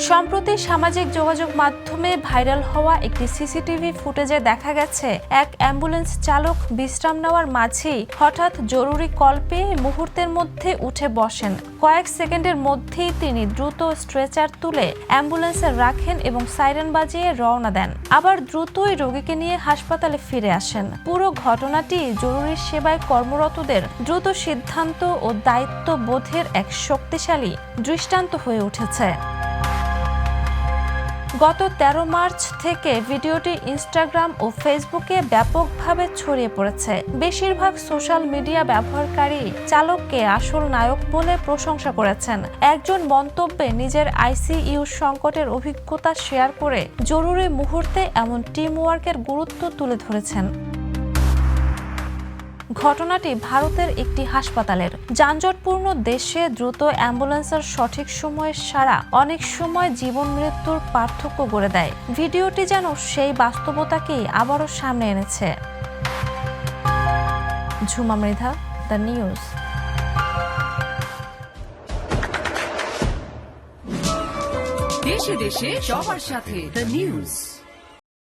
সম্প্রতি সামাজিক যোগাযোগ মাধ্যমে ভাইরাল হওয়া একটি সিসিটিভি ফুটেজে দেখা গেছে এক অ্যাম্বুলেন্স চালক বিশ্রাম নেওয়ার মাঝেই হঠাৎ জরুরি কল পেয়ে মুহূর্তের মধ্যে উঠে বসেন। কয়েক সেকেন্ডের মধ্যেই তিনি দ্রুত স্ট্রেচার তুলে অ্যাম্বুলেন্সে রাখেন এবং সাইরেন বাজিয়ে রওনা দেন। আবার দ্রুতই রোগীকে নিয়ে হাসপাতালে ফিরে আসেন। পুরো ঘটনাটি জরুরি সেবায় কর্মরতদের দ্রুত সিদ্ধান্ত ও দায়িত্ববোধের এক শক্তিশালী দৃষ্টান্ত হয়ে উঠেছে। গত 13 মার্চ থেকে ভিডিওটি ইনস্টাগ্রাম ও ফেসবুকে ব্যাপকভাবে ছড়িয়ে পড়েছে। বেশিরভাগ সোশ্যাল মিডিয়া ব্যবহারকারী চালককে আসল নায়ক বলে প্রশংসা করেছেন। একজন মন্তব্যে নিজের আইসিইউ সংকটের অভিজ্ঞতা শেয়ার করে জরুরি মুহূর্তে এমন টিম ওয়ার্কের গুরুত্ব তুলে ধরেছেন। ঘটনাটি ভারতের একটি হাসপাতালের। যানজটপূর্ণ দেশে দ্রুত অ্যাম্বুলেন্সের সঠিক সময়ে সাড়া অনেক সময় জীবন মৃত্যুর পার্থক্য গড়ে দেয়। ভিডিওটি যেন সেই বাস্তবতাকেই আবারও সামনে এনেছে। Jhuma Mridha, the news. দেশে দেশে সবার সাথে দ্য নিউজ।